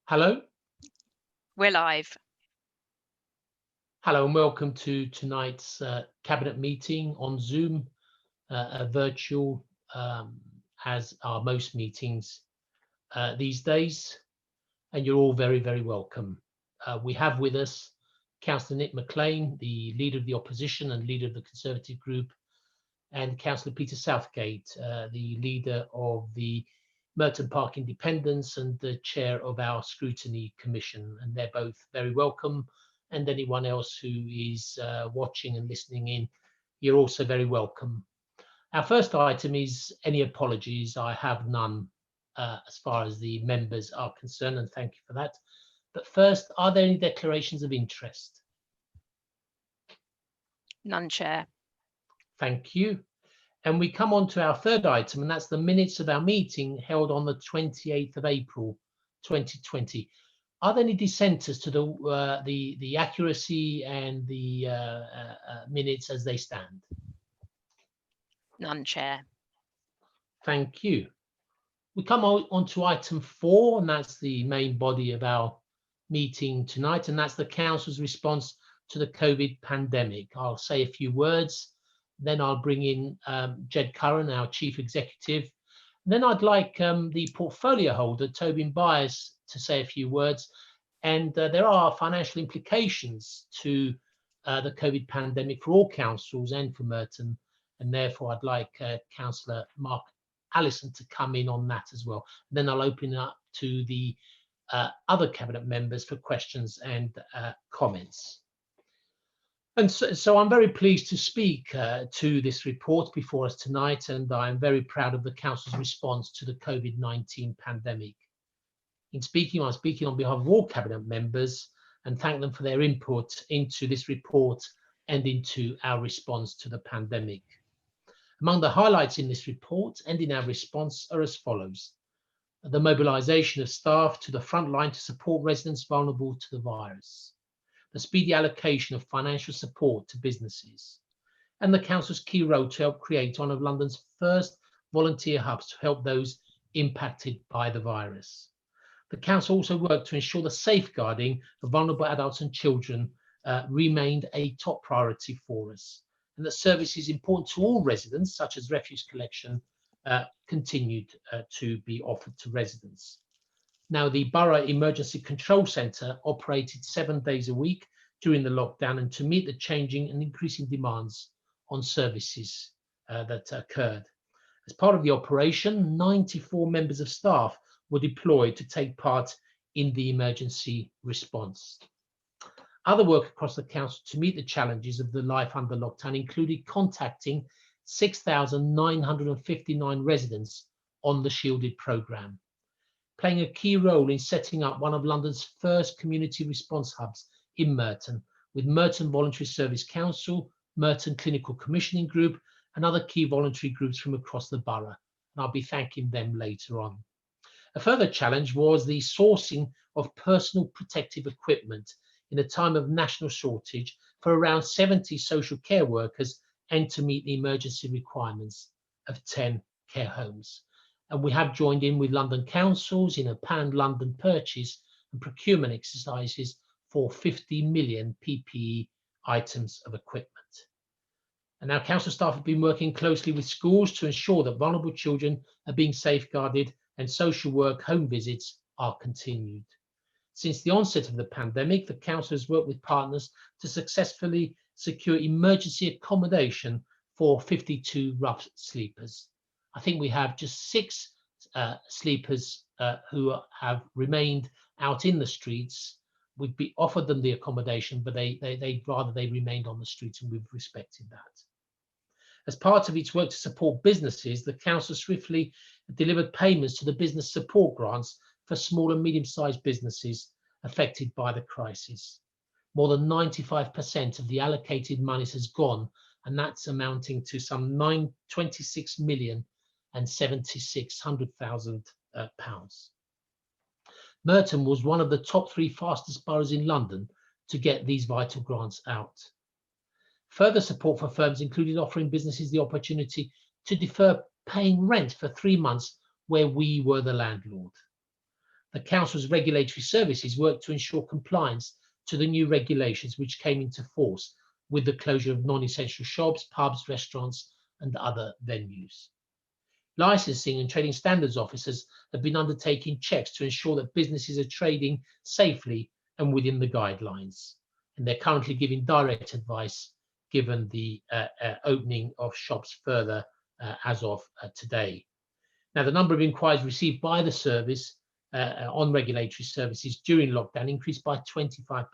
Hello, We're live. hello, and welcome to tonight's cabinet meeting on Zoom, virtual, as are most meetings these days, and you're all very, very welcome. We have with us Councillor Nick Maclean, the leader of the opposition and leader of the Conservative group, and Councillor Peter Southgate, the leader of the Merton Park Independents and the chair of our scrutiny commission, and they're both very welcome. And anyone else who is watching and listening in, you're also very welcome. Our first item is any apologies. I have none as far as the members are concerned, and thank you for that. But first, are there any declarations of interest? None, Chair. Thank you. And we come on to our third item, and that's the minutes of our meeting held on the 28th of April, 2020. Are there any dissenters to the accuracy and the minutes as they stand? None, Chair. Thank you. We come on to item 4, and that's the main body of our meeting tonight, and that's the Council's response to the COVID pandemic. I'll say a few words. Then I'll bring in Jed Curran, our Chief Executive. And then I'd like the portfolio holder, Tobin Byers, to say a few words. And there are financial implications to the COVID pandemic for all councils and for Merton. And therefore, I'd like Councillor Mark Allison to come in on that as well. And then I'll open it up to the other cabinet members for questions and comments. And so I'm very pleased to speak to this report before us tonight, and I'm very proud of the Council's response to the COVID-19 pandemic. In speaking, I'm speaking on behalf of all Cabinet members and thank them for their input into this report and into our response to the pandemic. Among the highlights in this report and in our response are as follows: the mobilisation of staff to the front line to support residents vulnerable to the virus, the speedy allocation of financial support to businesses, and the Council's key role to help create one of London's first volunteer hubs to help those impacted by the virus. The Council also worked to ensure the safeguarding of vulnerable adults and children remained a top priority for us, and that services important to all residents, such as refuse collection, continued to be offered to residents. Now, the Borough Emergency Control Centre operated 7 days a week during the lockdown and to meet the changing and increasing demands on services that occurred. As part of the operation, 94 members of staff were deployed to take part in the emergency response. Other work across the council to meet the challenges of the life under lockdown included contacting 6,959 residents on the Shielded programme, playing a key role in setting up one of London's first community response hubs in Merton, with Merton Voluntary Service Council, Merton Clinical Commissioning Group, and other key voluntary groups from across the borough. And I'll be thanking them later on. A further challenge was the sourcing of personal protective equipment in a time of national shortage for around 70 social care workers and to meet the emergency requirements of 10 care homes. And we have joined in with London councils in a pan-London purchase and procurement exercises for 50 million PPE items of equipment. And our council staff have been working closely with schools to ensure that vulnerable children are being safeguarded and social work home visits are continued. Since the onset of the pandemic, the council has worked with partners to successfully secure emergency accommodation for 52 rough sleepers. I think we have just 6 sleepers who have remained out in the streets. We've offered them the accommodation, but they'd rather they remained on the streets, and we've respected that. As part of its work to support businesses, the council swiftly delivered payments to the business support grants for small and medium-sized businesses affected by the crisis. More than 95% of the allocated monies has gone, and that's amounting to some £26,760,000. Merton was one of the top 3 fastest boroughs in London to get these vital grants out. Further support for firms included offering businesses the opportunity to defer paying rent for 3 months where we were the landlord. the Council's regulatory services worked to ensure compliance to the new regulations which came into force with the closure of non-essential shops, pubs, restaurants and other venues. Licensing and trading standards officers have been undertaking checks to ensure that businesses are trading safely and within the guidelines. And they're currently giving direct advice given the opening of shops further as of today. Now, the number of inquiries received by the service on regulatory services during lockdown increased by 25%.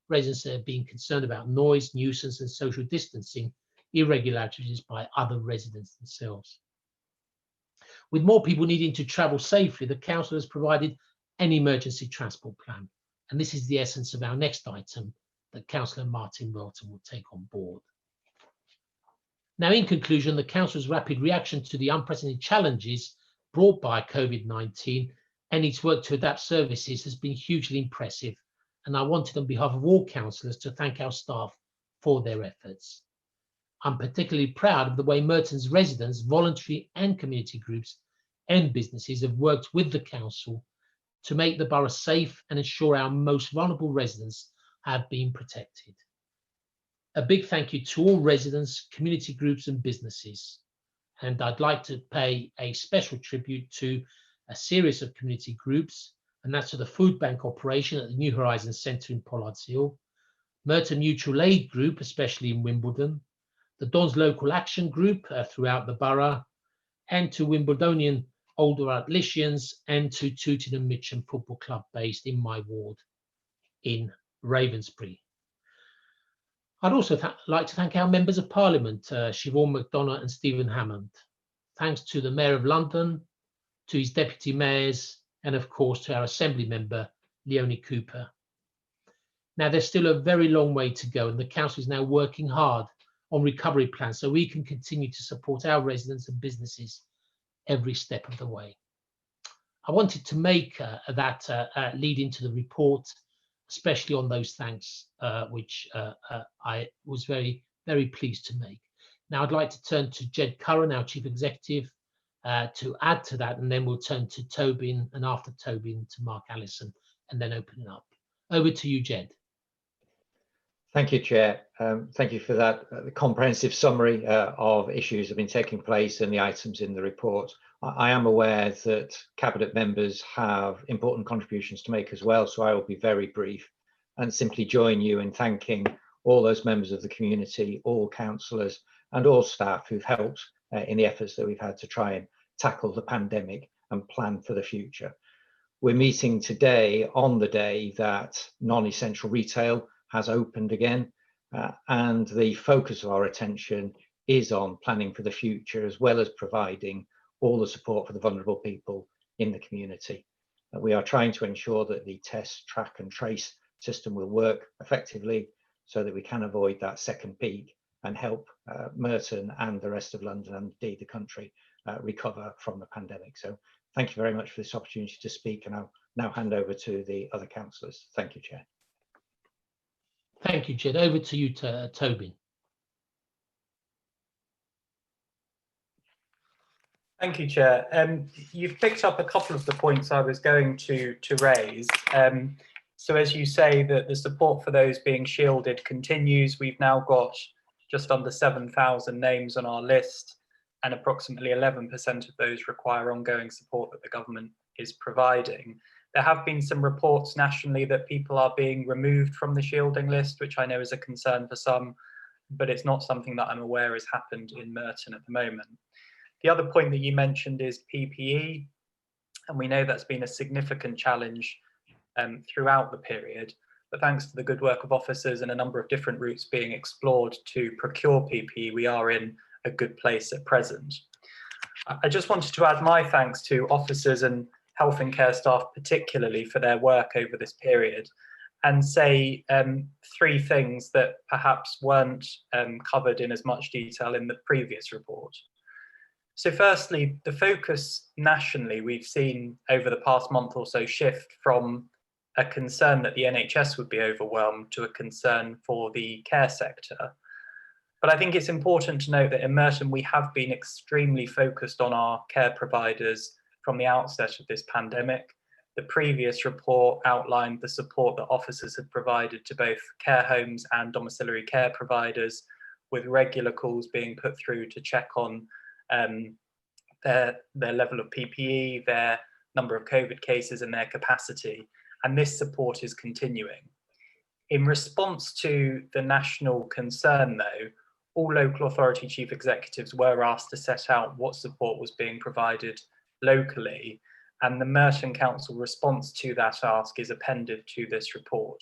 Residents are being concerned about noise, nuisance and social distancing irregularities by other residents themselves. With more people needing to travel safely, the Council has provided an emergency transport plan. And this is the essence of our next item that Councillor Martin Welton will take on board. Now, in conclusion, the Council's rapid reaction to the unprecedented challenges brought by COVID-19 and its work to adapt services has been hugely impressive. And I wanted, on behalf of all councillors, to thank our staff for their efforts. I'm particularly proud of the way Merton's residents, voluntary and community groups and businesses have worked with the Council to make the borough safe and ensure our most vulnerable residents have been protected. A big thank you to all residents, community groups and businesses. And I'd like to pay a special tribute to a series of community groups, and that's to the Food Bank operation at the New Horizons Centre in Pollards Hill, Merton Mutual Aid Group, especially in Wimbledon, the Dons Local Action Group throughout the borough, and to Wimbledonian Older Atletians, and to Tooting and Mitcham Football Club based in my ward in Ravensbury. I'd also like to thank our members of Parliament, Siobhan McDonough and Stephen Hammond. Thanks to the Mayor of London, to his deputy mayors, and of course to our Assembly member, Leonie Cooper. Now, there's still a very long way to go, and the Council is now working hard on recovery plans so we can continue to support our residents and businesses every step of the way. I wanted to make that lead into the report, especially on those thanks, which I was very, very pleased to make. Now I'd like to turn to Jed Curran, our Chief Executive, to add to that, and then we'll turn to Tobin, and after Tobin to Mark Allison, and then open it up. Over to you, Jed. Thank you, Chair. Thank you for that comprehensive summary of issues that have been taking place and the items in the report. I am aware that Cabinet members have important contributions to make as well, so I will be very brief and simply join you in thanking all those members of the community, all councillors and all staff who've helped in the efforts that we've had to try and tackle the pandemic and plan for the future. We're meeting today on the day that non-essential retail has opened again, and the focus of our attention is on planning for the future, as well as providing all the support for the vulnerable people in the community. We are trying to ensure that the test, track and trace system will work effectively so that we can avoid that second peak and help Merton and the rest of London and indeed the country recover from the pandemic. So thank you very much for this opportunity to speak, and I'll now hand over to the other councillors. Thank you, Chair. Thank you, Jed. Over to you, Tobin. Thank you, Chair. You've picked up a couple of the points I was going to raise. So as you say, that the support for those being shielded continues. We've now got just under 7,000 names on our list, and approximately 11% of those require ongoing support that the government is providing. There have been some reports nationally that people are being removed from the shielding list, which I know is a concern for some, but it's not something that I'm aware has happened in Merton at the moment. The other point that you mentioned is PPE, and we know that's been a significant challenge throughout the period, but thanks to the good work of officers and a number of different routes being explored to procure PPE, we are in a good place at present. I just wanted to add my thanks to officers and health and care staff particularly for their work over this period, and say three things that perhaps weren't covered in as much detail in the previous report. So firstly, the focus nationally we've seen over the past month or so shift from a concern that the NHS would be overwhelmed to a concern for the care sector. But I think it's important to note that in Merton we have been extremely focused on our care providers from the outset of this pandemic. The previous report outlined the support that officers had provided to both care homes and domiciliary care providers, with regular calls being put through to check on their level of PPE, their number of COVID cases and their capacity. And this support is continuing. In response to the national concern, though, all local authority chief executives were asked to set out what support was being provided locally, and the Merton Council response to that ask is appended to this report.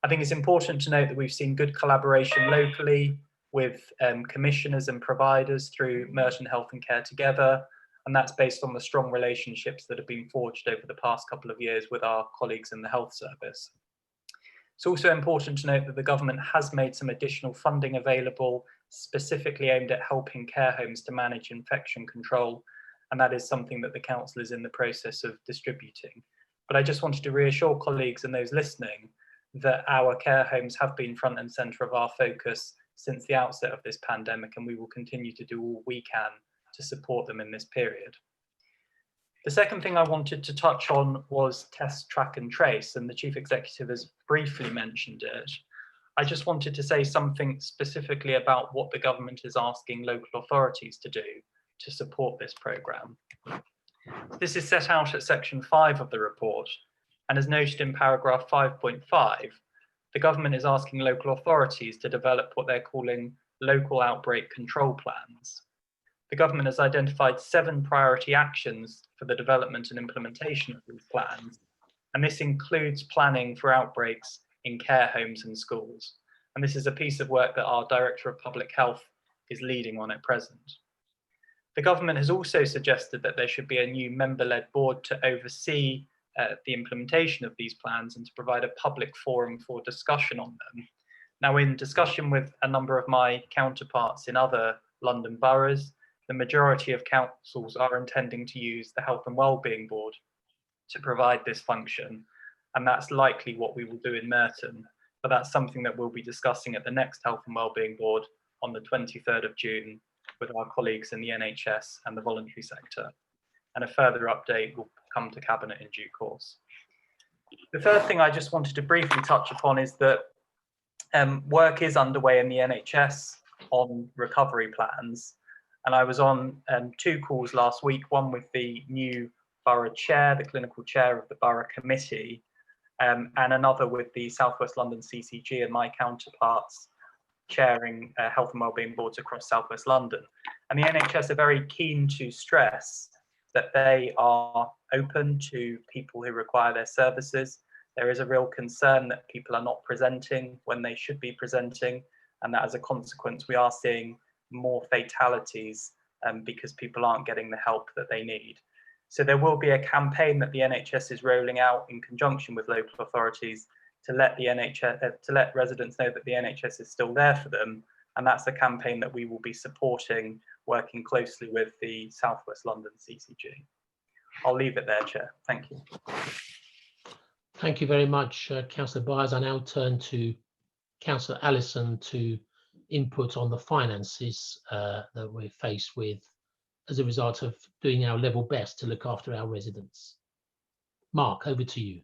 I think it's important to note that we've seen good collaboration locally with commissioners and providers through Merton Health and Care Together, and that's based on the strong relationships that have been forged over the past couple of years with our colleagues in the health service. It's also important to note that the government has made some additional funding available, specifically aimed at helping care homes to manage infection control, and that is something that the council is in the process of distributing. But I just wanted to reassure colleagues and those listening that our care homes have been front and centre of our focus since the outset of this pandemic, and we will continue to do all we can to support them in this period. The second thing I wanted to touch on was test, track and trace, and the Chief Executive has briefly mentioned it. I just wanted to say something specifically about what the government is asking local authorities to do to support this programme. This is set out at section 5 of the report, and as noted in paragraph 5.5, the government is asking local authorities to develop what they're calling local outbreak control plans. The government has identified 7 priority actions for the development and implementation of these plans, and this includes planning for outbreaks in care homes and schools. And this is a piece of work that our Director of Public Health is leading on at present. The government has also suggested that there should be a new member-led board to oversee the implementation of these plans and to provide a public forum for discussion on them. Now, in discussion with a number of my counterparts in other London boroughs, the majority of councils are intending to use the Health and Wellbeing Board to provide this function, and that's likely what we will do in Merton, but that's something that we'll be discussing at the next Health and Wellbeing Board on the 23rd of June with our colleagues in the NHS and the voluntary sector, and a further update will come to Cabinet in due course. The third thing I just wanted to briefly touch upon is that work is underway in the NHS on recovery plans, and I was on 2 calls last week, one with the new borough chair, the clinical chair of the borough committee, and another with the South West London CCG and my counterparts chairing health and wellbeing boards across South West London. And the NHS are very keen to stress that they are open to people who require their services. There is a real concern that people are not presenting when they should be presenting, and that as a consequence, we are seeing more fatalities because people aren't getting the help that they need. So there will be a campaign that the NHS is rolling out in conjunction with local authorities to let the to let residents know that the NHS is still there for them, and that's a campaign that we will be supporting, working closely with the South West London CCG. I'll leave it there, Chair. Thank you. Thank you very much, Councillor Byers. I now turn to Councillor Allison to input on the finances that we're faced with as a result of doing our level best to look after our residents. Mark, over to you.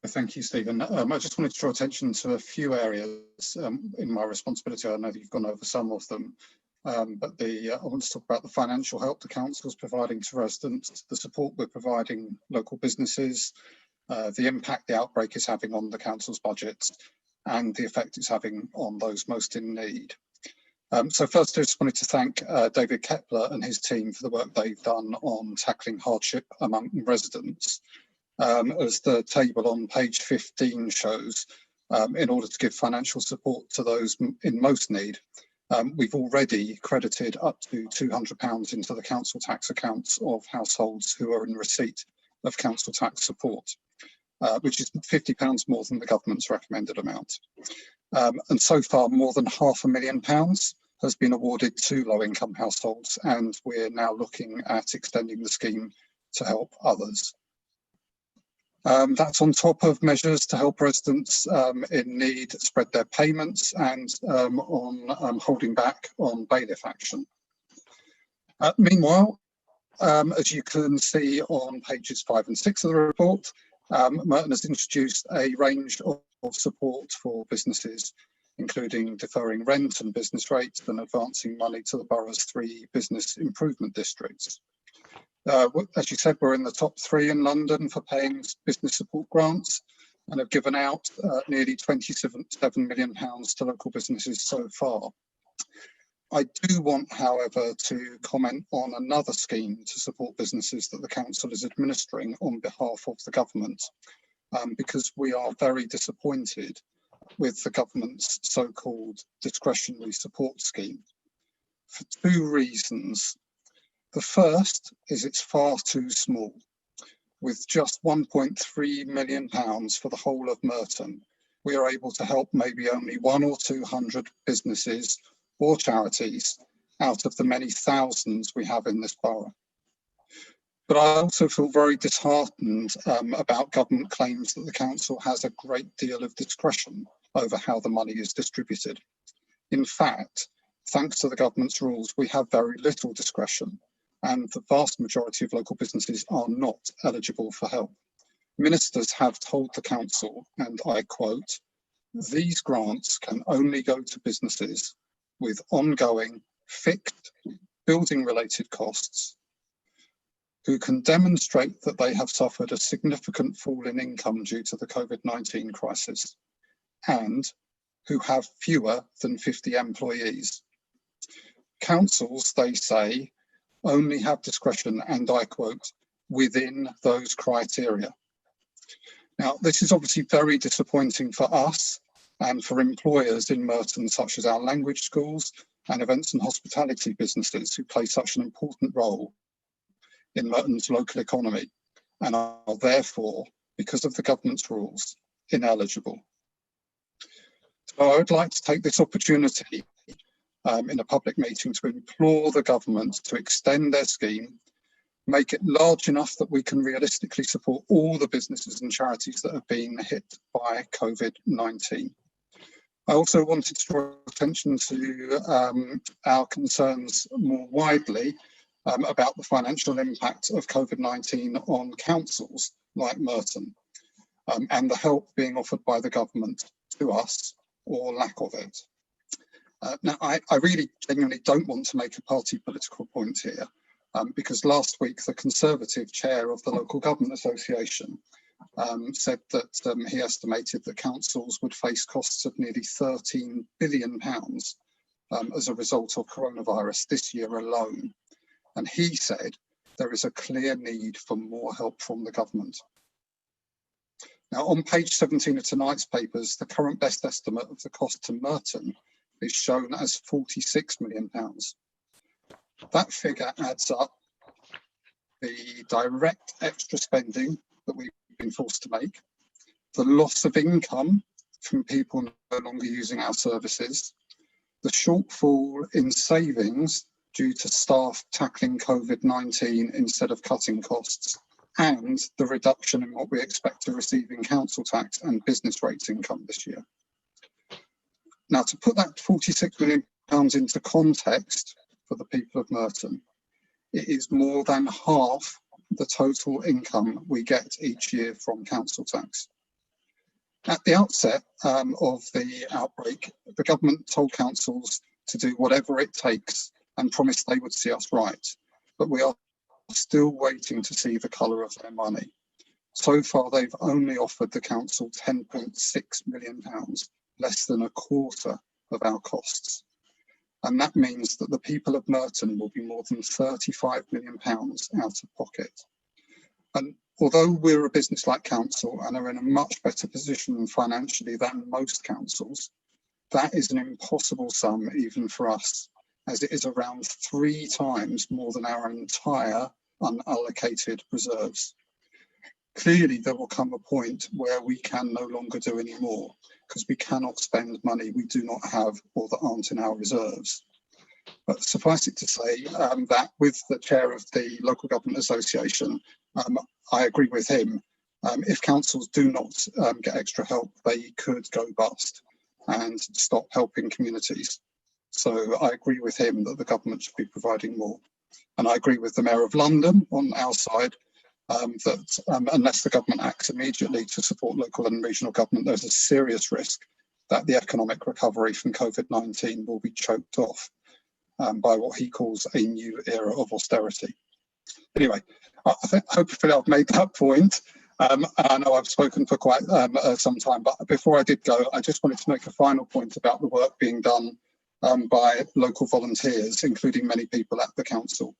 Thank you, Stephen. I just wanted to draw attention to a few areas in my responsibility. I know that you've gone over some of them, but I want to talk about the financial help the council is providing to residents, the support we're providing local businesses, the impact the outbreak is having on the council's budgets, and the effect it's having on those most in need. So first, I just wanted to thank David Kepler and his team for the work they've done on tackling hardship among residents. As the table on page 15 shows, in order to give financial support to those in most need, we've already credited up to £200 into the council tax accounts of households who are in receipt of council tax support, which is £50 more than the government's recommended amount. And so far, more than £500,000 has been awarded to low-income households, and we're now looking at extending the scheme to help others. That's on top of measures to help residents in need spread their payments and on holding back on bailiff action. Meanwhile, as you can see on pages 5 and 6 of the report, Merton has introduced a range of support for businesses, including deferring rent and business rates and advancing money to the borough's 3 business improvement districts. As you said, we're in the top 3 in London for paying business support grants and have given out nearly £27 million to local businesses so far. I do want, however, to comment on another scheme to support businesses that the council is administering on behalf of the government, because we are very disappointed with the government's so-called discretionary support scheme for 2 reasons. The first is it's far too small. With just £1.3 million for the whole of Merton, we are able to help maybe only 100 or 200 businesses or charities out of the many thousands we have in this borough. But I also feel very disheartened about government claims that the council has a great deal of discretion over how the money is distributed. In fact, thanks to the government's rules, we have very little discretion, and the vast majority of local businesses are not eligible for help. Ministers have told the council, and I quote, "These grants can only go to businesses with ongoing fixed building related costs, who can demonstrate that they have suffered a significant fall in income due to the COVID-19 crisis, and who have fewer than 50 employees." Councils, they say, only have discretion, and I quote, "within those criteria." Now, this is obviously very disappointing for us and for employers in Merton, such as our language schools and events and hospitality businesses who play such an important role in Merton's local economy and are therefore, because of the government's rules, ineligible. So I would like to take this opportunity in a public meeting to implore the government to extend their scheme, make it large enough that we can realistically support all the businesses and charities that have been hit by COVID-19. I also wanted to draw attention to our concerns more widely about the financial impact of COVID-19 on councils like Merton, and the help being offered by the government to us, or lack of it. Now, I really genuinely don't want to make a party political point here, because last week the Conservative chair of the Local Government Association said that he estimated that councils would face costs of nearly £13 billion as a result of coronavirus this year alone. And he said there is a clear need for more help from the government. Now, on page 17 of tonight's papers, the current best estimate of the cost to Merton is shown as £46 million. That figure adds up the direct extra spending that we've been forced to make, the loss of income from people no longer using our services, the shortfall in savings due to staff tackling COVID-19 instead of cutting costs, and the reduction in what we expect to receive in council tax and business rates income this year. Now, to put that £46 million into context for the people of Merton, it is more than half the total income we get each year from council tax. At the outset of the outbreak, the government told councils to do whatever it takes and promised they would see us right, but we are still waiting to see the colour of their money. So far, they've only offered the council £10.6 million, less than a quarter of our costs. And that means that the people of Merton will be more than £35 million out of pocket. And although we're a business-like council and are in a much better position financially than most councils, that is an impossible sum even for us, as it is around 3 times more than our entire unallocated reserves. Clearly, there will come a point where we can no longer do any more, because we cannot spend money we do not have or that aren't in our reserves. But suffice it to say that with the chair of the Local Government Association, I agree with him. If councils do not get extra help, they could go bust and stop helping communities. So I agree with him that the government should be providing more. And I agree with the Mayor of London on our side that unless the government acts immediately to support local and regional government, there's a serious risk that the economic recovery from COVID-19 will be choked off by what he calls a new era of austerity. Anyway, I think hopefully I've made that point. I know I've spoken for quite some time, but before I did go, I just wanted to make a final point about the work being done by local volunteers, including many people at the council,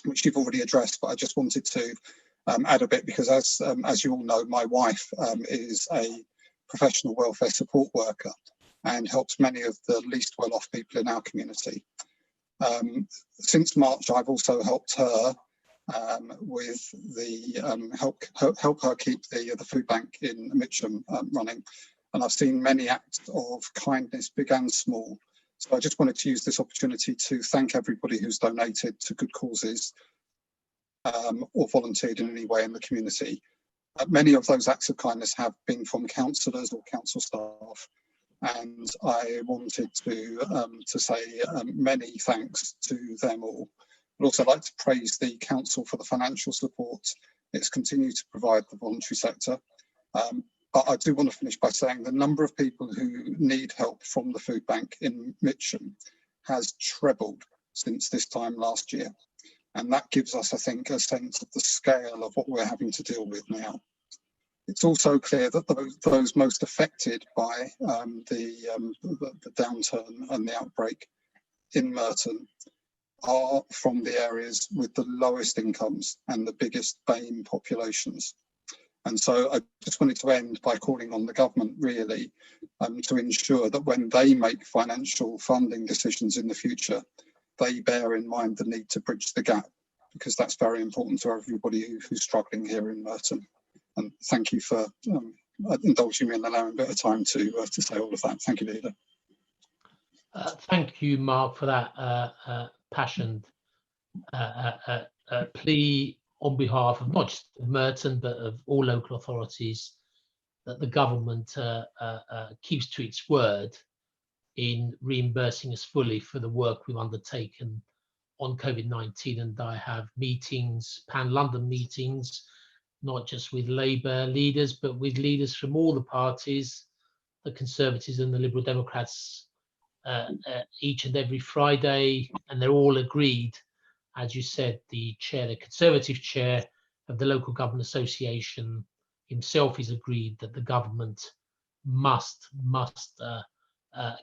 which you've already addressed, but I just wanted to add a bit because as you all know, my wife is a professional welfare support worker and helps many of the least well-off people in our community. Since March, I've also helped her with the help her keep the food bank in Mitcham running, and I've seen many acts of kindness, big and small. So I just wanted to use this opportunity to thank everybody who's donated to good causes or volunteered in any way in the community. Many of those acts of kindness have been from councillors or council staff, and I wanted to say many thanks to them all. I'd also like to praise the council for the financial support it's continued to provide the voluntary sector. But I do want to finish by saying the number of people who need help from the food bank in Mitcham has trebled since this time last year. And that gives us, I think, a sense of the scale of what we're having to deal with now. It's also clear that those most affected by the downturn and the outbreak in Merton are from the areas with the lowest incomes and the biggest BAME populations. And so I just wanted to end by calling on the government really to ensure that when they make financial funding decisions in the future, they bear in mind the need to bridge the gap, because that's very important to everybody who's struggling here in Merton. And thank you for indulging me and allowing a bit of time to say all of that. Thank you, Leader. Thank you, Mark, for that passionate plea on behalf of not just Merton, but of all local authorities, that the government keeps to its word in reimbursing us fully for the work we've undertaken on COVID-19. And I have meetings, Pan-London meetings, not just with Labour leaders, but with leaders from all the parties, the Conservatives and the Liberal Democrats, each and every Friday, and they're all agreed. As you said, the Conservative chair of the Local Government Association himself is agreed that the government must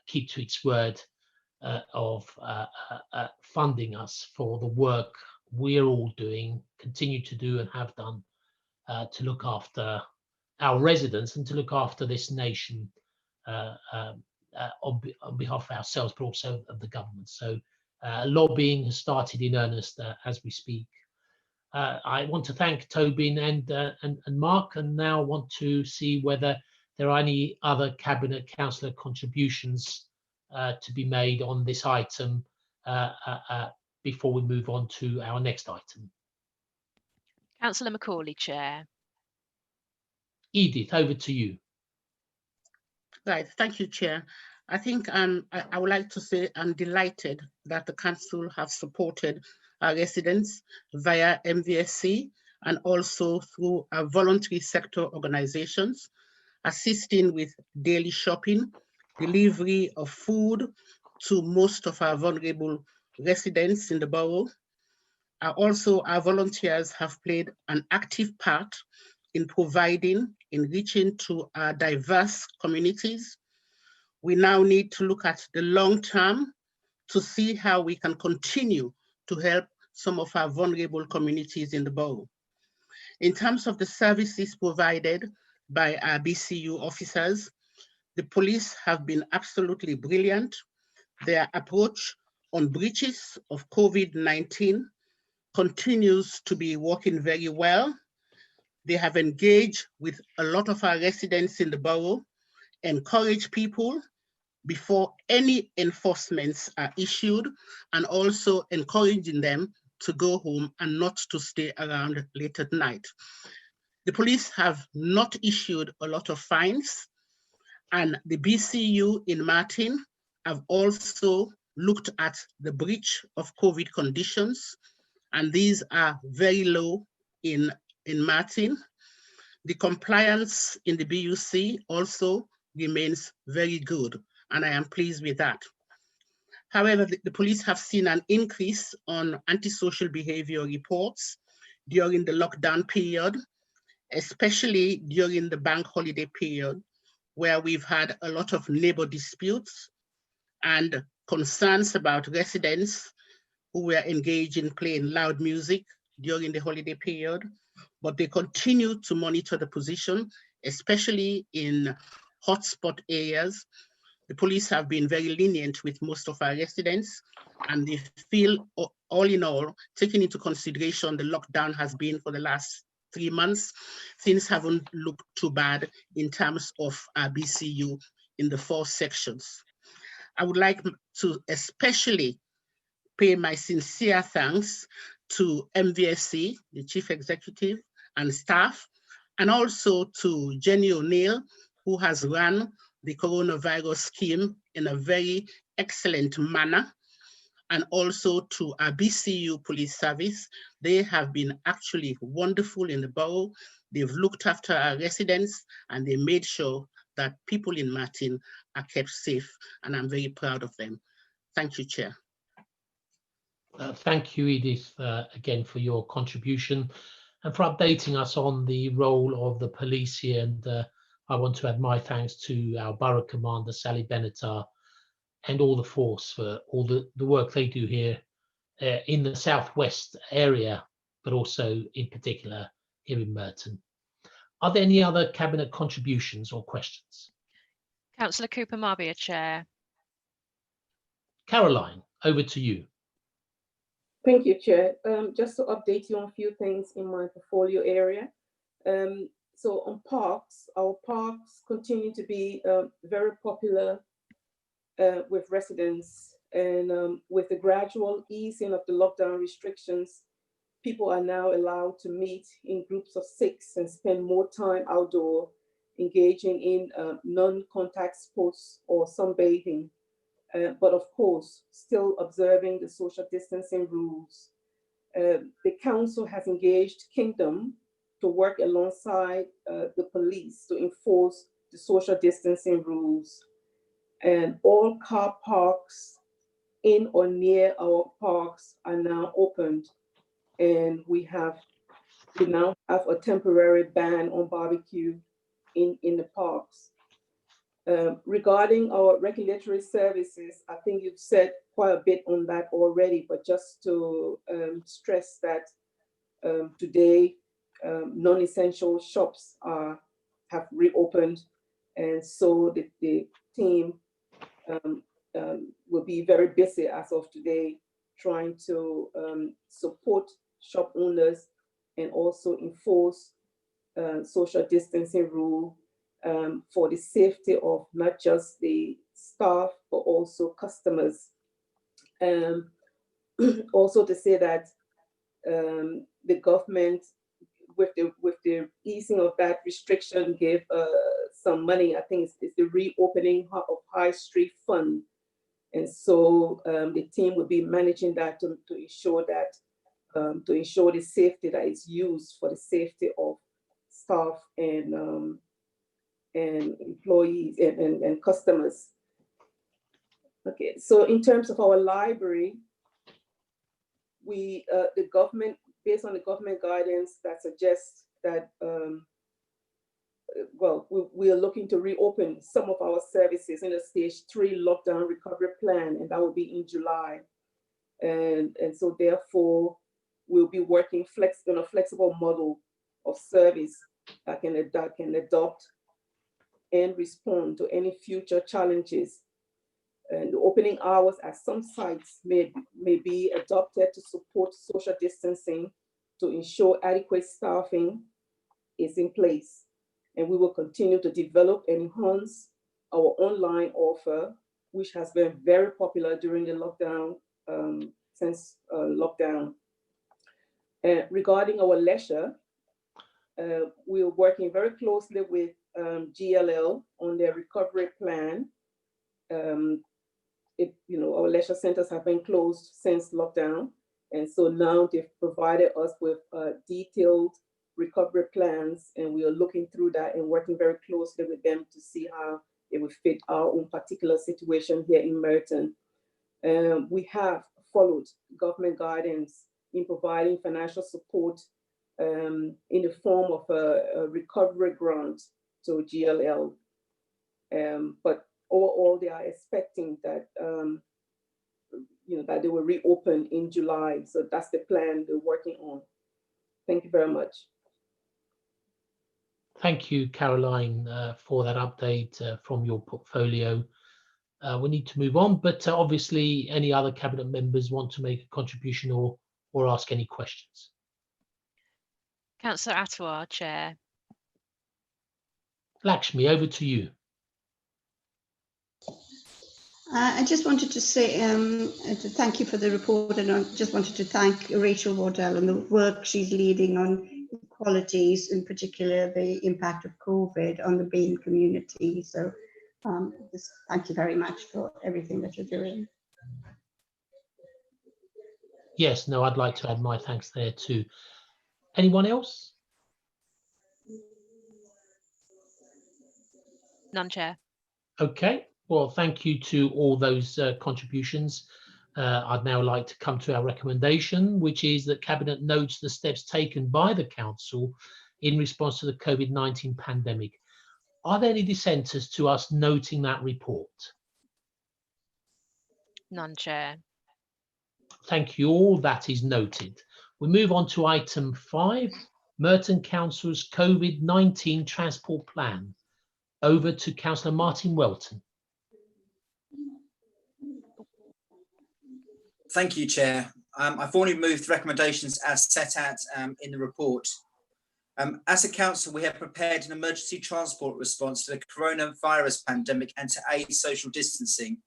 keep to its word of funding us for the work we're all doing, continue to do and have done to look after our residents and to look after this nation on behalf of ourselves, but also of the government. So lobbying has started in earnest as we speak. I want to thank Tobin and Mark, and now want to see whether there are any other Cabinet Councillor contributions to be made on this item before we move on to our next item. Councillor Macaulay, Chair. Edith, over to you. Right, thank you, Chair. I think I would like to say I'm delighted that the Council have supported our residents via MVSC and also through our voluntary sector organizations, assisting with daily shopping, delivery of food to most of our vulnerable residents in the borough. Also, our volunteers have played an active part in providing, in reaching to our diverse communities. We now need to look at the long term to see how we can continue to help some of our vulnerable communities in the borough. In terms of the services provided by our BCU officers, the police have been absolutely brilliant. Their approach on breaches of COVID-19 continues to be working very well. They have engaged with a lot of our residents in the borough, encourage people before any enforcements are issued, and also encouraging them to go home and not to stay around late at night. The police have not issued a lot of fines, and the BCU in Martin have also looked at the breach of COVID conditions. and these are very low in Martin. The compliance in the BUC also remains very good, and I am pleased with that. However, the police have seen an increase on antisocial behavior reports during the lockdown period, especially during the bank holiday period, where we've had a lot of neighbor disputes and concerns about residents who were engaged in playing loud music during the holiday period. But they continue to monitor the position, especially in hotspot areas. The police have been very lenient with most of our residents, and they feel, all in all, taking into consideration the lockdown has been for the last 3 months, things haven't looked too bad in terms of our BCU in the 4 sections. I would like to especially pay my sincere thanks to MVSC, the Chief Executive and staff, and also to Jenny O'Neill, who has run the coronavirus scheme in a very excellent manner, and also to our BCU police service. They have been actually wonderful in the borough. They've looked after our residents, and they made sure that people in Martin are kept safe, and I'm very proud of them. Thank you, Chair. Thank you, Edith, again for your contribution and for updating us on the role of the police here. And I want to add my thanks to our Borough Commander, Sally Benatar, and all the force for all the work they do here in the southwest area, but also in particular here in Merton. Are there any other Cabinet contributions or questions? Councillor Cooper Marbia, Chair. Caroline, over to you. Thank you, Chair. Just to update you on a few things in my portfolio area. So on parks, our parks continue to be very popular with residents, and with the gradual easing of the lockdown restrictions, people are now allowed to meet in groups of 6 and spend more time outdoor, engaging in non-contact sports or sunbathing. But of course, still observing the social distancing rules. The council has engaged Kingdom to work alongside the police to enforce the social distancing rules. And all car parks in or near our parks are now opened. And we now have a temporary ban on barbecue in the parks. Regarding our regulatory services, I think you've said quite a bit on that already, but just to stress that today, non-essential shops have reopened, and so the team will be very busy as of today, trying to support shop owners and also enforce social distancing rule for the safety of not just the staff, but also customers. Also to say that the government, with the easing of that restriction, gave some money. I think it's the reopening of High Street Fund. And so the team will be managing that to ensure that, to ensure the safety that is used for the safety of staff and employees and customers. Okay, so in terms of our library, we the government, based on the government guidance that suggests that well, we are looking to reopen some of our services in a stage 3 lockdown recovery plan, and that will be in July. And so therefore we'll be working on a flexible model of service that can adopt and respond to any future challenges. And the opening hours at some sites may be adopted to support social distancing, to ensure adequate staffing is in place. And we will continue to develop and enhance our online offer, which has been very popular during the lockdown, since lockdown. Regarding our leisure, we are working very closely with GLL on their recovery plan. Our leisure centers have been closed since lockdown, And so now they've provided us with detailed recovery plans, and we are looking through that and working very closely with them to see how it would fit our own particular situation here in Merton. We have followed government guidance in providing financial support in the form of a recovery grant to GLL. But overall, they are expecting that that they will reopen in July. So that's the plan they're working on. Thank you very much. Thank you, Caroline, for that update from your portfolio. We need to move on, but obviously any other cabinet members want to make a contribution or ask any questions. Councillor Atwar, Chair. Lakshmi, over to you. I just wanted to say to thank you for the report, and I just wanted to thank Rachel Wardell and the work she's leading on equalities, in particular the impact of COVID on the BAME community. So just thank you very much for everything that you're doing. Yes, no, I'd like to add my thanks there too. Anyone else? None, Chair. Okay, well, thank you to all those contributions. I'd now like to come to our recommendation, which is that Cabinet notes the steps taken by the Council in response to the COVID-19 pandemic. Are there any dissenters to us noting that report? None, Chair. Thank you all. That is noted. We move on to item 5, Merton Council's COVID-19 Transport Plan. Over to Councillor Martin Welton. Thank you, Chair. I've already moved recommendations as set out in the report. As a council, we have prepared an emergency transport response to the coronavirus pandemic and to aid social distancing.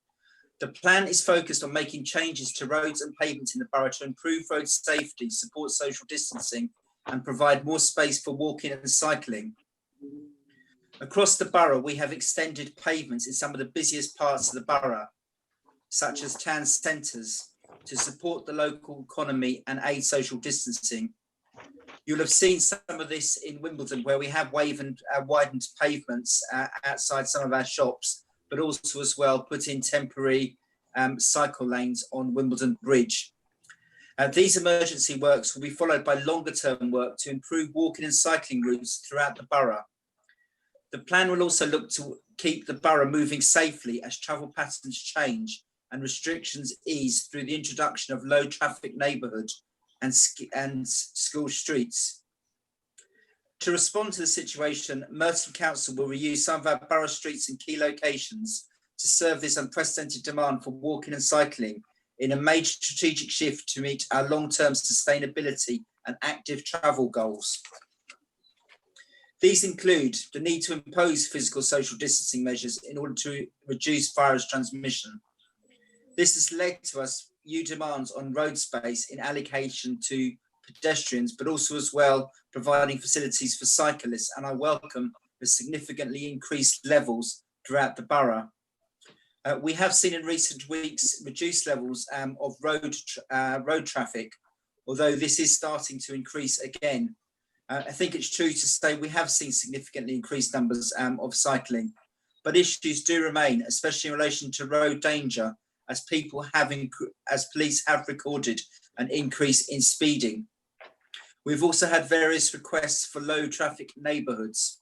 The plan is focused on making changes to roads and pavements in the borough to improve road safety, support social distancing, and provide more space for walking and cycling. Across the borough, we have extended pavements in some of the busiest parts of the borough, such as town centres, to support the local economy and aid social distancing. You'll have seen some of this in Wimbledon, where we have widened pavements outside some of our shops, but also as well put in temporary cycle lanes on Wimbledon Bridge. These emergency works will be followed by longer term work to improve walking and cycling routes throughout the borough. The plan will also look to keep the borough moving safely as travel patterns change and restrictions ease through the introduction of low traffic neighbourhood and school streets. To respond to the situation, Merton Council will reuse some of our borough streets and key locations to serve this unprecedented demand for walking and cycling in a major strategic shift to meet our long-term sustainability and active travel goals. These include the need to impose physical social distancing measures in order to reduce virus transmission. This has led to us new demands on road space in allocation to pedestrians, but also as well providing facilities for cyclists. And I welcome the significantly increased levels throughout the borough. We have seen in recent weeks reduced levels of road traffic, although this is starting to increase again. I think it's true to say we have seen significantly increased numbers of cycling, but issues do remain, especially in relation to road danger, as police have recorded an increase in speeding. We've also had various requests for low traffic neighbourhoods.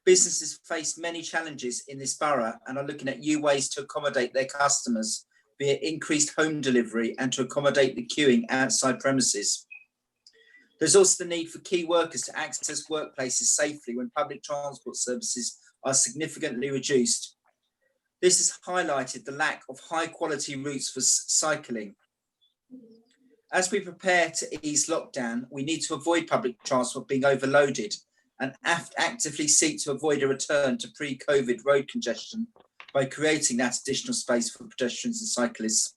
Businesses face many challenges in this borough and are looking at new ways to accommodate their customers, be it increased home delivery and to accommodate the queuing outside premises. There's also the need for key workers to access workplaces safely when public transport services are significantly reduced. This has highlighted the lack of high quality routes for cycling. As we prepare to ease lockdown, we need to avoid public transport being overloaded and actively seek to avoid a return to pre-COVID road congestion by creating that additional space for pedestrians and cyclists.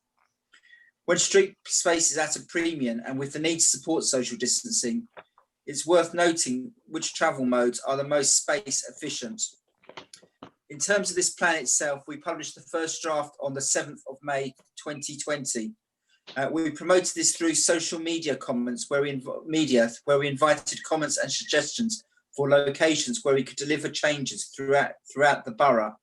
When street space is at a premium and with the need to support social distancing, it's worth noting which travel modes are the most space efficient. In terms of this plan itself, we published the first draft on the 7th of May 2020. We promoted this through social media comments where we invited comments and suggestions for locations where we could deliver changes throughout the borough.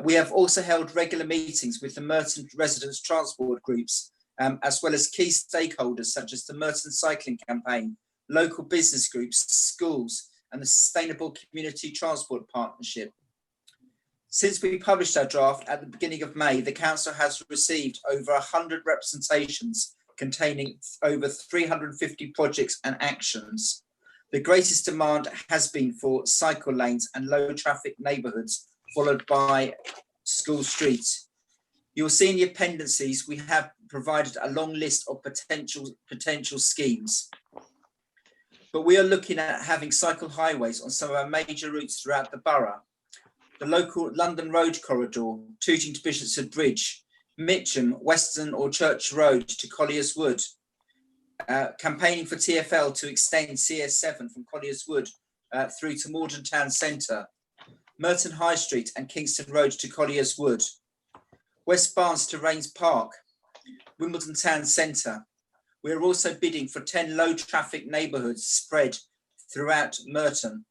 We have also held regular meetings with the Merton residents transport groups, as well as key stakeholders such as the Merton Cycling Campaign, local business groups, schools, and the Sustainable Community Transport Partnership. Since we published our draft at the beginning of May, the council has received over 100 representations containing over 350 projects and actions. The greatest demand has been for cycle lanes and low traffic neighbourhoods, followed by school streets. You'll see in the appendices, we have provided a long list of potential schemes. But we are looking at having cycle highways on some of our major routes throughout the borough. The local London Road corridor, Tooting to Bishopsford Bridge, Mitcham, Western or Church Road to Colliers Wood, campaigning for TfL to extend CS7 from Colliers Wood through to Morden Town Centre, Merton High Street and Kingston Road to Colliers Wood, West Barnes to Rains Park, Wimbledon Town Centre. We are also bidding for 10 low traffic neighbourhoods spread throughout Merton.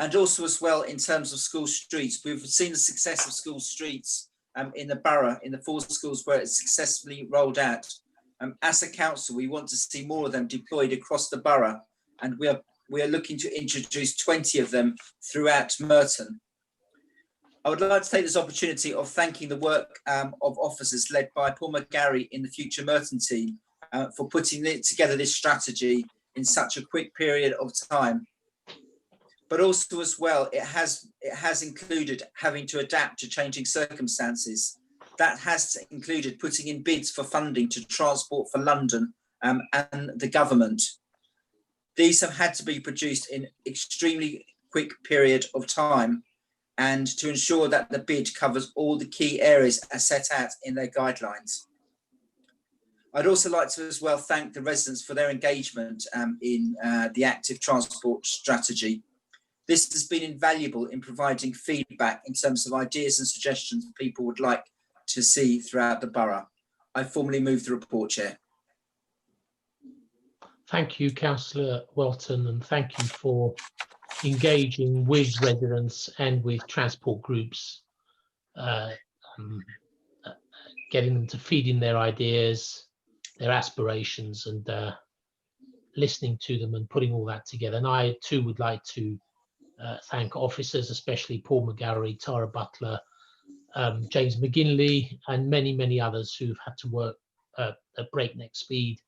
And also as well, in terms of school streets, we've seen the success of school streets in the borough, in the 4 schools where it's successfully rolled out. As a council, we want to see more of them deployed across the borough, and we are looking to introduce 20 of them throughout Merton. I would like to take this opportunity of thanking the work of officers led by Paul McGarry in the Future Merton team for putting together this strategy in such a quick period of time. But also as well, it has included having to adapt to changing circumstances. That has included putting in bids for funding to Transport for London and the government. These have had to be produced in extremely quick period of time, and to ensure that the bid covers all the key areas as set out in their guidelines. I'd also like to as well thank the residents for their engagement in the active transport strategy. This has been invaluable in providing feedback in terms of ideas and suggestions people would like to see throughout the borough. I formally move the report, Chair. Thank you, Councillor Welton, and thank you for engaging with residents and with transport groups, getting them to feed in their ideas, their aspirations, and listening to them and putting all that together. And I too would like to thank officers, especially Paul McGarry, Tara Butler, James McGinley, and many, many others who've had to work at breakneck speed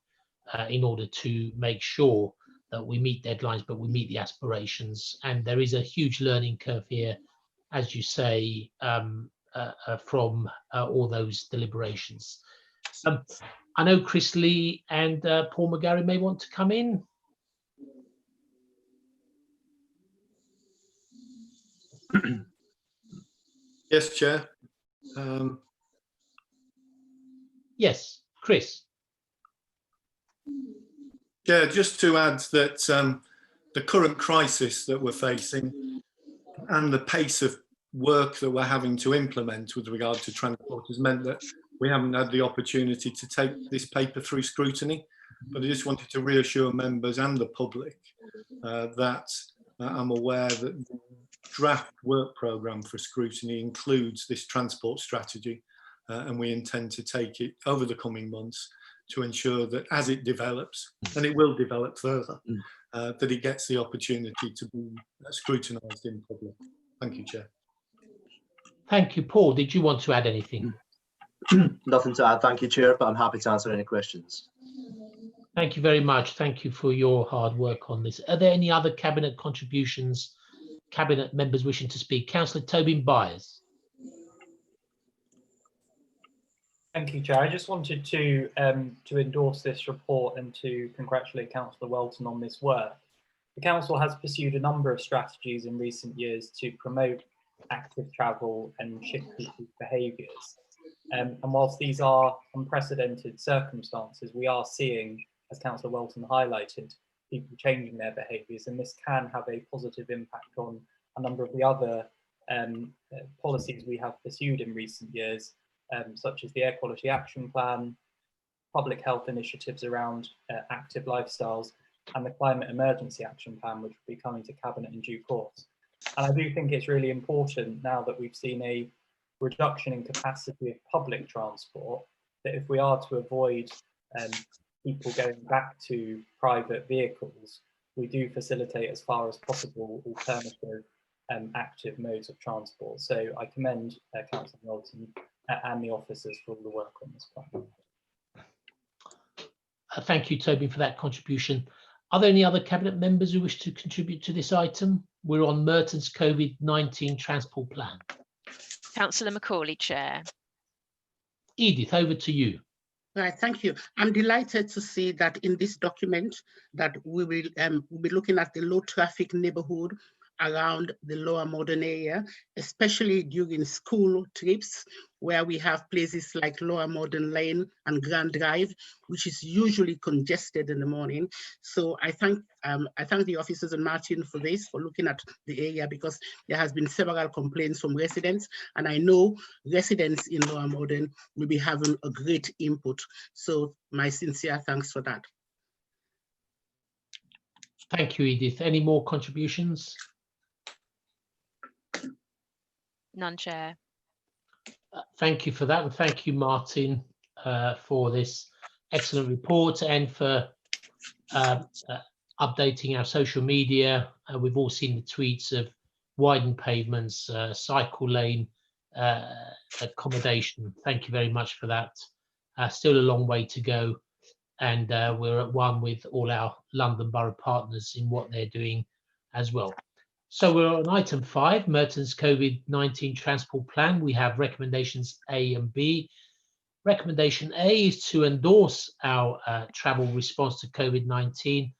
in order to make sure that we meet deadlines, but we meet the aspirations. And there is a huge learning curve here, as you say, from all those deliberations. I know Chris Lee and Paul McGarry may want to come in. Yes, Chair. Yes, Chris. Yeah, just to add that the current crisis that we're facing and the pace of work that we're having to implement with regard to transport has meant that we haven't had the opportunity to take this paper through scrutiny. But I just wanted to reassure members and the public that I'm aware that the draft work programme for scrutiny includes this transport strategy, and we intend to take it over the coming months to ensure that as it develops, and it will develop further, that it gets the opportunity to be scrutinised in public. Thank you, Chair. Thank you, Paul. Did you want to add anything? Nothing to add, thank you, Chair, but I'm happy to answer any questions. Thank you very much. Thank you for your hard work on this. Are there any other Cabinet contributions, Cabinet members wishing to speak? Councillor Tobin Byers. Thank you, Chair. I just wanted to endorse this report and to congratulate Councillor Welton on this work. The Council has pursued a number of strategies in recent years to promote active travel and shift people's behaviours. And whilst these are unprecedented circumstances, we are seeing, as Councillor Welton highlighted, people changing their behaviours, and this can have a positive impact on a number of the other policies we have pursued in recent years, such as the Air Quality Action Plan, public health initiatives around active lifestyles, and the Climate Emergency Action Plan, which will be coming to Cabinet in due course. And I do think it's really important now that we've seen a reduction in capacity of public transport, that if we are to avoid people going back to private vehicles, we do facilitate as far as possible alternative active modes of transport. So I commend Councillor Knowlton and the officers for all the work on this plan. Thank you, Toby, for that contribution. Are there any other Cabinet members who wish to contribute to this item? We're on Merton's COVID-19 Transport Plan. Councillor Macaulay, Chair. Edith, over to you. Right, thank you. I'm delighted to see that in this document that we will we'll be looking at the low traffic neighborhood around the Lower Modern area, especially during school trips, where we have places like Lower Modern Lane and Grand Drive, which is usually congested in the morning. So I thank the officers and Martin for this, for looking at the area, because there has been several complaints from residents, and I know residents in Lower Modern will be having a great input. So my sincere thanks for that. Thank you, Edith. Any more contributions? None, Chair. Thank you for that, and thank you, Martin, for this excellent report and for updating our social media. We've all seen the tweets of widened pavements, cycle lane accommodation. Thank you very much for that. Still a long way to go, and we're at one with all our London Borough partners in what they're doing as well. So we're on item 5, Merton's COVID-19 Transport Plan. We have recommendations A and B. Recommendation A is to endorse our travel response to COVID-19,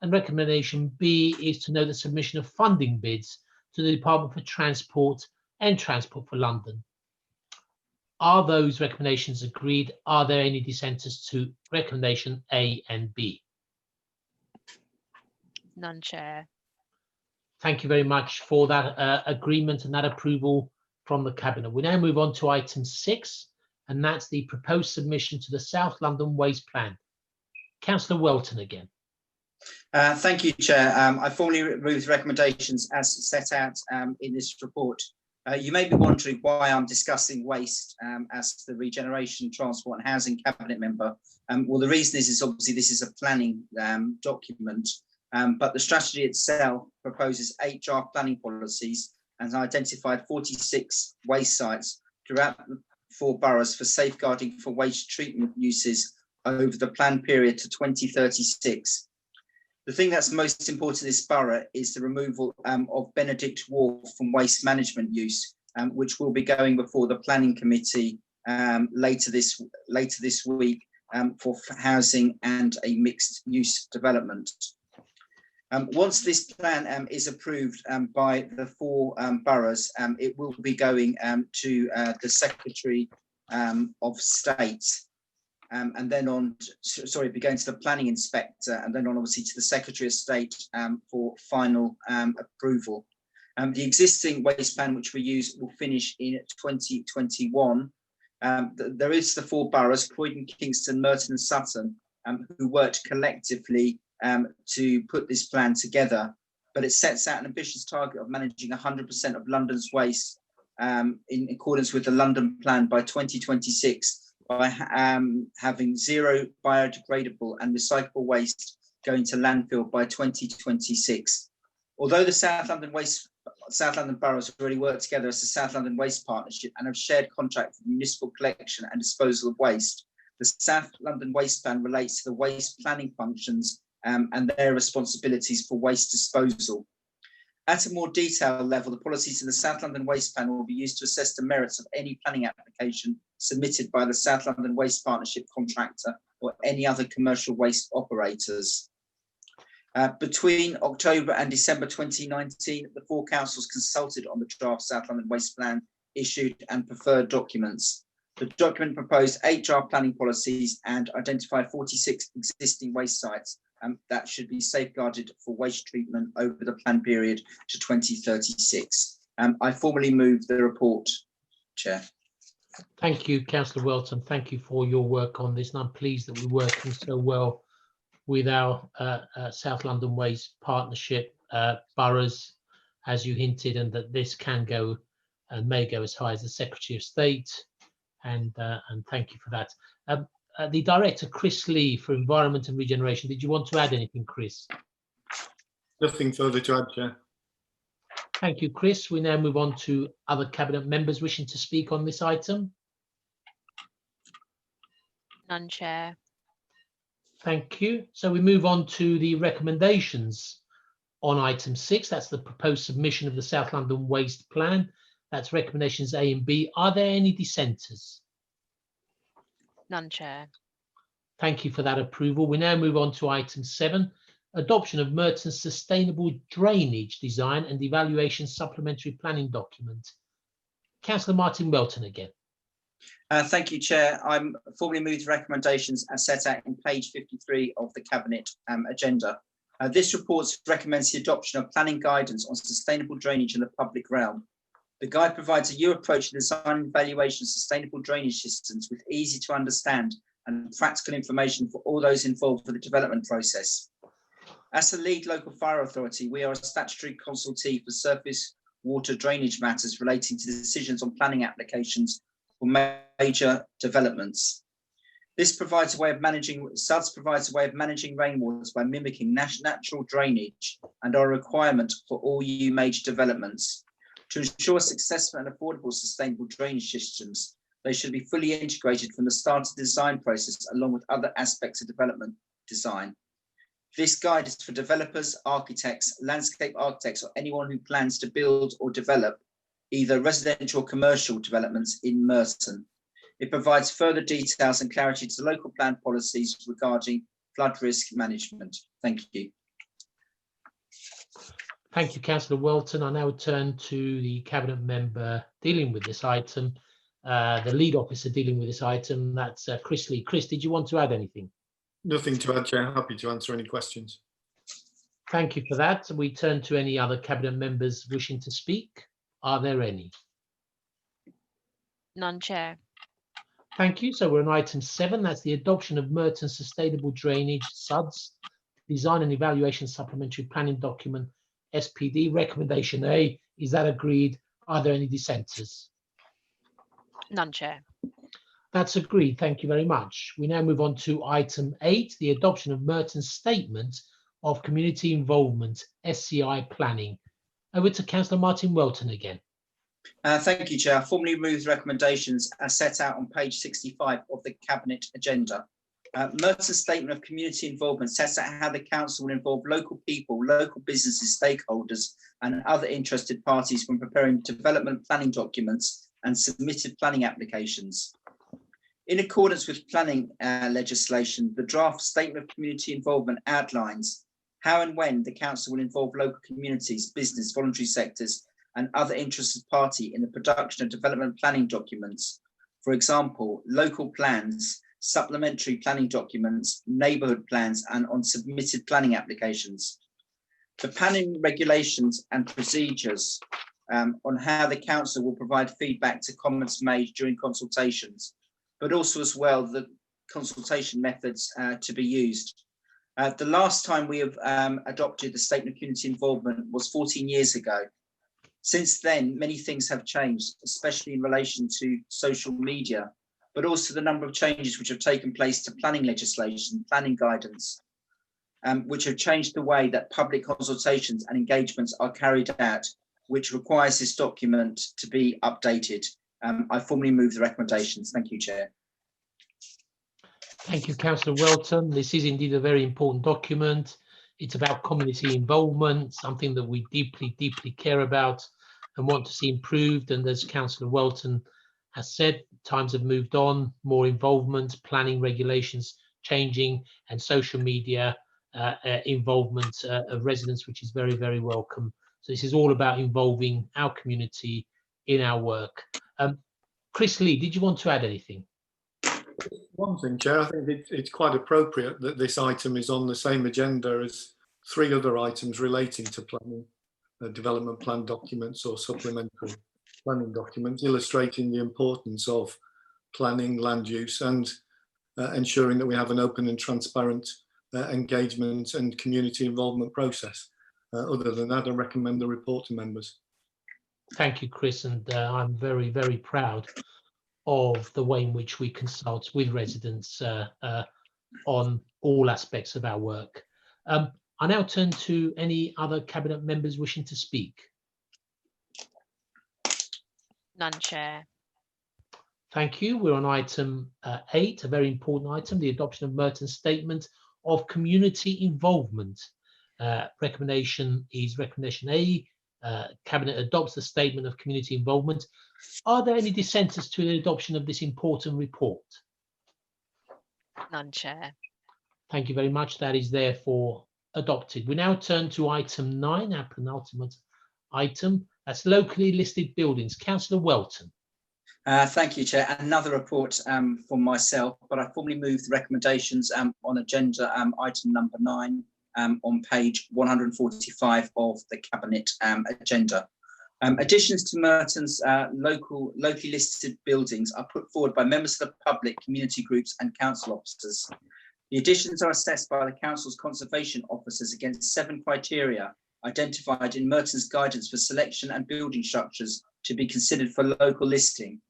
and recommendation B is to note the submission of funding bids to the Department for Transport and Transport for London. Are those recommendations agreed? Are there any dissenters to recommendation A and B? None, Chair. Thank you very much for that agreement and that approval from the Cabinet. We now move on to item 6, and that's the proposed submission to the South London Waste Plan. Councillor Welton again. Thank you, Chair. I formally move the recommendations as set out in this report. You may be wondering why I'm discussing waste as the Regeneration, Transport and Housing Cabinet member. Well, the reason is obviously this is a planning document, but the strategy itself proposes 8 draft planning policies and identified 46 waste sites throughout the 4 boroughs for safeguarding for waste treatment uses over the planned period to 2036. The thing that's most important in this borough is the removal of Benedict Wharf from waste management use, which will be going before the planning committee later this week for housing and a mixed use development. Once this plan is approved by the 4 boroughs, it will be going to the Secretary of State, and then on, be going to the Planning Inspector, and then on obviously to the Secretary of State for final approval. The existing waste plan which we use will finish in 2021. There is the 4 boroughs, Croydon, Kingston, Merton and Sutton, who worked collectively to put this plan together, but it sets out an ambitious target of managing 100% of London's waste in accordance with the London plan by 2026 by having 0 biodegradable and recyclable waste going to landfill by 2026. Although the South London boroughs have already worked together as the South London Waste Partnership and have shared contract for municipal collection and disposal of waste, the South London Waste Plan relates to the waste planning functions and their responsibilities for waste disposal. At a more detailed level, the policies of the South London Waste Plan will be used to assess the merits of any planning application submitted by the South London Waste Partnership contractor or any other commercial waste operators. Between October and December 2019, the 4 councils consulted on the draft South London Waste Plan, issued and preferred documents. The document proposed 8 draft planning policies and identified 46 existing waste sites that should be safeguarded for waste treatment over the plan period to 2036. I formally move the report, Chair. Thank you, Councillor Welton. Thank you for your work on this. And I'm pleased that we're working so well with our South London Ways partnership boroughs, as you hinted, and that this can go and may go as high as the Secretary of State. And thank you for that. The Director, Chris Lee, for Environment and Regeneration. Did you want to add anything, Chris? Nothing further to add, Chair. Thank you, Chris. We now move on to other Cabinet members wishing to speak on this item. None, Chair. Thank you. So we move on to the recommendations on item 6. That's the proposed submission of the South London Waste Plan. That's recommendations A and B. Are there any dissenters? None, Chair. Thank you for that approval. We now move on to item 7, adoption of Merton's Sustainable Drainage Design and Evaluation Supplementary Planning Document. Councillor Martin Welton again. Thank you, Chair. I'm formally moved the recommendations as set out in page 53 of the Cabinet agenda. This report recommends the adoption of planning guidance on sustainable drainage in the public realm. The guide provides a new approach to design and evaluation of sustainable drainage systems with easy to understand and practical information for all those involved with the development process. As the lead local fire authority, we are a statutory consultee for surface water drainage matters relating to decisions on planning applications for major developments. This provides a way of managing, SUDS provides a way of managing rainwaters by mimicking natural drainage and are a requirement for all EU major developments. To ensure successful and affordable sustainable drainage systems, they should be fully integrated from the start of the design process along with other aspects of development design. This guide is for developers, architects, landscape architects, or anyone who plans to build or develop either residential or commercial developments in Merton. It provides further details and clarity to local plan policies regarding flood risk management. Thank you. Thank you, Councillor Welton. I now turn to the Cabinet member dealing with this item, the lead officer dealing with this item. That's Chris Lee. Chris, did you want to add anything? Nothing to add, Chair. Happy to answer any questions. Thank you for that. We turn to any other Cabinet members wishing to speak. Are there any? None, Chair. Thank you. So we're on item 7. That's the adoption of Merton Sustainable Drainage SUDS Design and Evaluation Supplementary Planning Document SPD. Recommendation A. Is that agreed? Are there any dissenters? None, Chair. That's agreed. Thank you very much. We now move on to item 8, the adoption of Merton's Statement of Community Involvement, SCI Planning. Over to Councillor Martin Welton again. Thank you, Chair. I formally move the recommendations as set out on page 65 of the Cabinet agenda. Merton's Statement of Community Involvement sets out how the Council will involve local people, local businesses, stakeholders and other interested parties when preparing development planning documents and submitted planning applications. In accordance with planning legislation, the draft Statement of Community Involvement outlines how and when the Council will involve local communities, business, voluntary sectors and other interested party in the production of development planning documents. For example, local plans, supplementary planning documents, neighbourhood plans and on submitted planning applications. The planning regulations and procedures on how the Council will provide feedback to comments made during consultations, but also as well the consultation methods to be used. The last time we have adopted the Statement of Community Involvement was 14 years ago. Since then, many things have changed, especially in relation to social media, but also the number of changes which have taken place to planning legislation, planning guidance, which have changed the way that public consultations and engagements are carried out, which requires this document to be updated. I formally move the recommendations. Thank you, Chair. Thank you, Councillor Welton. This is indeed a very important document. It's about community involvement, something that we deeply, deeply care about and want to see improved. And as Councillor Welton has said, times have moved on, more involvement, planning regulations changing, and social media involvement of residents, which is very, very welcome. So this is all about involving our community in our work. Chris Lee, did you want to add anything? One thing, Chair, I think it's quite appropriate that this item is on the same agenda as 3 other items relating to planning, development plan documents or supplementary planning documents, illustrating the importance of planning, land use, and ensuring that we have an open and transparent engagement and community involvement process. Other than that, I recommend the report to members. Thank you, Chris, and I'm very, very proud of the way in which we consult with residents on all aspects of our work. I now turn to any other Cabinet members wishing to speak. None, Chair. Thank you. We're on item 8, a very important item, the adoption of Merton's statement of community involvement. Recommendation is recommendation A. Cabinet adopts the statement of community involvement. Are there any dissenters to the adoption of this important report? None, Chair. Thank you very much. That is therefore adopted. We now turn to item 9, our penultimate item. That's locally listed buildings. Councillor Welton. Thank you, Chair. Another report from myself, but I formally move the recommendations on agenda item number 9 on page 145 of the Cabinet agenda. Additions to Merton's locally listed buildings are put forward by members of the public, community groups and council officers. The additions are assessed by the council's conservation officers against 7 criteria identified in Merton's guidance for selection and building structures to be considered for local listing.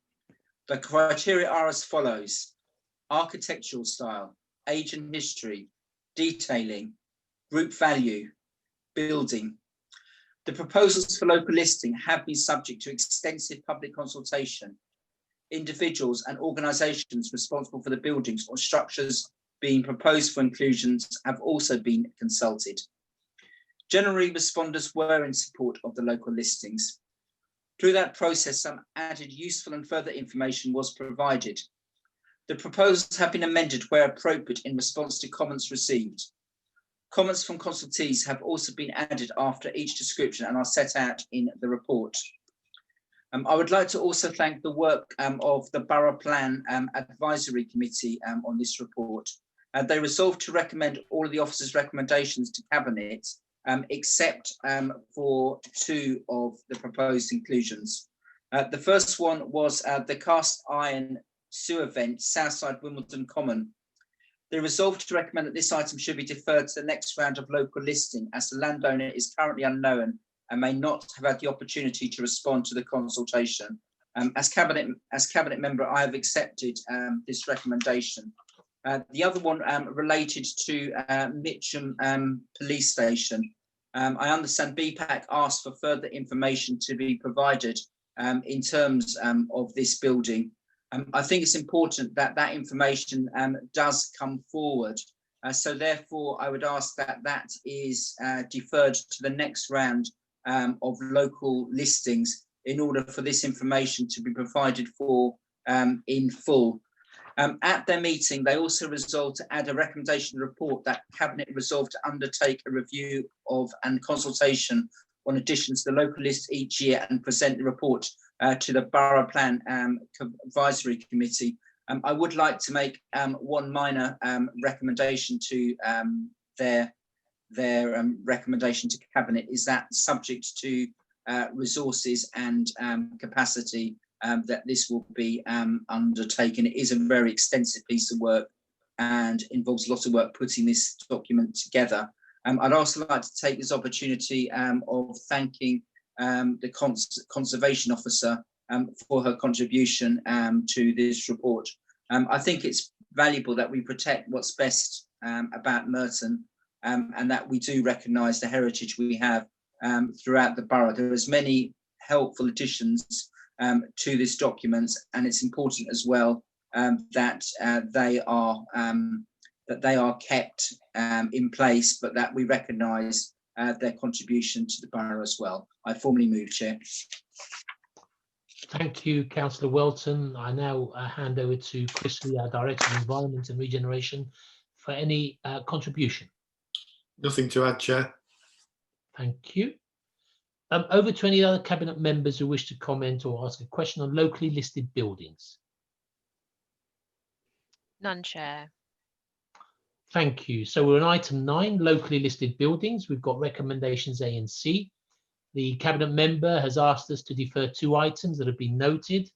The criteria are as follows: architectural style, age and history, detailing, group value, building. The proposals for local listing have been subject to extensive public consultation. Individuals and organisations responsible for the buildings or structures being proposed for inclusions have also been consulted. Generally, respondents were in support of the local listings. Through that process, some added useful and further information was provided. The proposals have been amended where appropriate in response to comments received. Comments from consultees have also been added after each description and are set out in the report. I would like to also thank the work of the Borough Plan Advisory Committee on this report. They resolved to recommend all of the officers' recommendations to Cabinet except for 2 of the proposed inclusions. The first one was the cast iron sewer vent, Southside Wimbledon Common. They resolved to recommend that this item should be deferred to the next round of local listing, as the landowner is currently unknown and may not have had the opportunity to respond to the consultation. As cabinet member, I have accepted this recommendation. The other one related to Mitcham Police Station. I understand BPAC asked for further information to be provided in terms of this building. I think it's important that that information does come forward. So therefore, I would ask that that is deferred to the next round of local listings in order for this information to be provided for in full. At their meeting, they also resolved to add a recommendation report that Cabinet resolved to undertake a review of and consultation on additions to the local list each year and present the report to the Borough Plan Advisory Committee. I would like to make one minor recommendation to their recommendation to Cabinet, is that subject to resources and capacity that this will be undertaken. It is a very extensive piece of work and involves a lot of work putting this document together. I'd also like to take this opportunity of thanking the Conservation Officer for her contribution to this report. I think it's valuable that we protect what's best about Merton and that we do recognise the heritage we have throughout the borough. There is many helpful additions to this document, and it's important as well that they are kept in place, but that we recognise their contribution to the borough as well. I formally move, Chair. Thank you, Councillor Welton. I now hand over to Chris Lee, our Director of Environment and Regeneration, for any contribution. Nothing to add, Chair. Thank you. Over to any other Cabinet members who wish to comment or ask a question on locally listed buildings. None, Chair. Thank you. So we're on item 9, locally listed buildings. We've got recommendations A and C. The Cabinet member has asked us to defer 2 items that have been noted.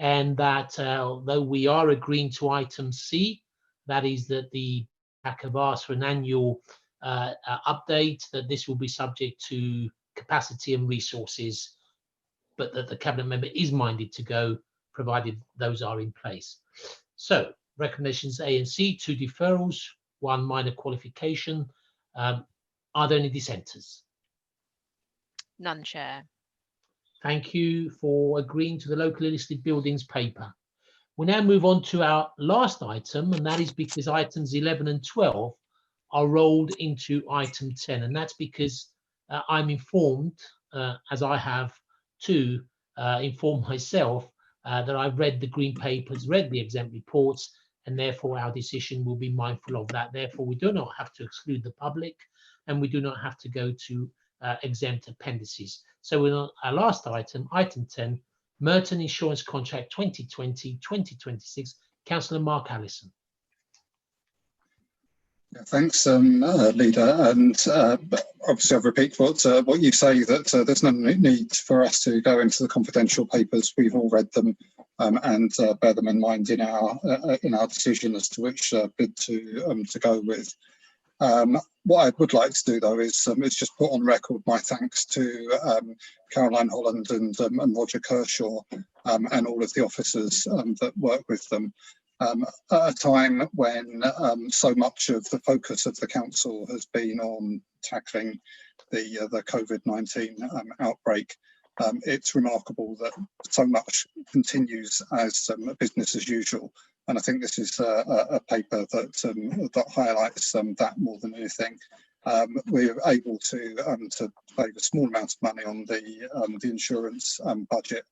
and that although we are agreeing to item C, that is that the PAC have asked for an annual update, that this will be subject to capacity and resources, but that the cabinet member is minded to go, provided those are in place. So recommendations A and C, 2 deferrals, 1 minor qualification. Are there any dissenters? None, Chair. Thank you for agreeing to the locally listed buildings paper. We now move on to our last item, and that is because items 11 and 12 are rolled into item 10, and that's because I'm informed, as I have to inform myself, that I've read the green papers, read the exempt reports, and therefore our decision will be mindful of that. Therefore, we do not have to exclude the public, and we do not have to go to exempt appendices. So we're on our last item, item 10, Merton Insurance Contract 2020-2026. Councillor Mark Allison. Yeah, thanks, Leader. And obviously, I'll repeat what you say, that there's no need for us to go into the confidential papers. We've all read them and bear them in mind in our decision as to which bid to go with. What I would like to do, though, is just put on record my thanks to Caroline Holland and Roger Kershaw and all of the officers that work with them. At a time when so much of the focus of the council has been on tackling the COVID-19 outbreak, it's remarkable that so much continues as business as usual. And I think this is a paper that highlights that more than anything. We're able to save a small amount of money on the insurance budget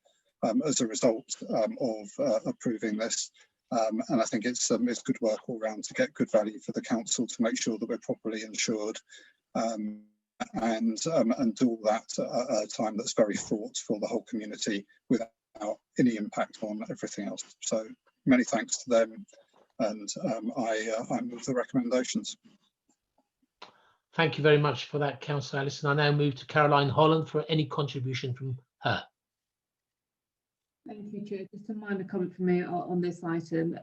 as a result of approving this. And I think it's good work all round to get good value for the council, to make sure that we're properly insured, and do all that at a time that's very fraught for the whole community without any impact on everything else. So many thanks to them, and I move the recommendations. Thank you very much for that, Councillor Allison. I now move to Caroline Holland for any contribution from her. Thank you, Chair. Just a minor comment from me on this item.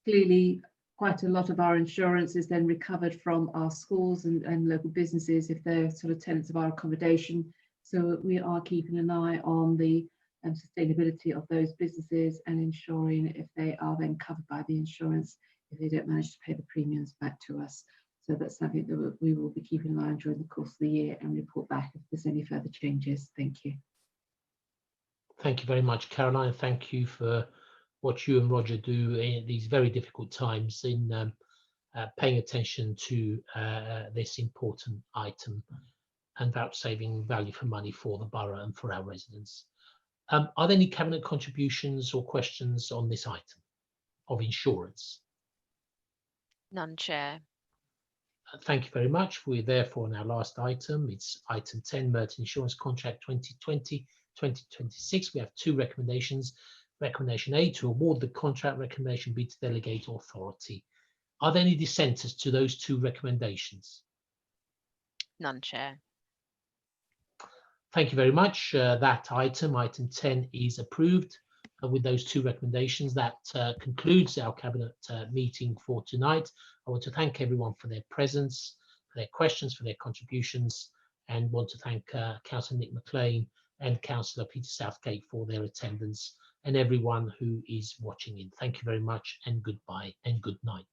Clearly, quite a lot of our insurance is then recovered from our schools and local businesses if they're sort of tenants of our accommodation. So we are keeping an eye on the sustainability of those businesses and ensuring if they are then covered by the insurance, if they don't manage to pay the premiums back to us. So that's something that we will be keeping an eye on during the course of the year and report back if there's any further changes. Thank you. Thank you very much, Caroline. Thank you for what you and Roger do in these very difficult times in paying attention to this important item and about saving value for money for the borough and for our residents. Are there any cabinet contributions or questions on this item of insurance? None, Chair. Thank you very much. We're therefore on our last item. It's item 10, Merton Insurance Contract 2020-2026. We have 2 recommendations. Recommendation A, to award the contract. Recommendation B, to delegate authority. Are there any dissenters to those 2 recommendations? None, Chair. Thank you very much. That item 10, is approved with those 2 recommendations. That concludes our cabinet meeting for tonight. I want to thank everyone for their presence, for their questions, for their contributions, and want to thank Councillor Nick McLean and Councillor Peter Southgate for their attendance, and everyone who is watching in. Thank you very much, and goodbye and good night.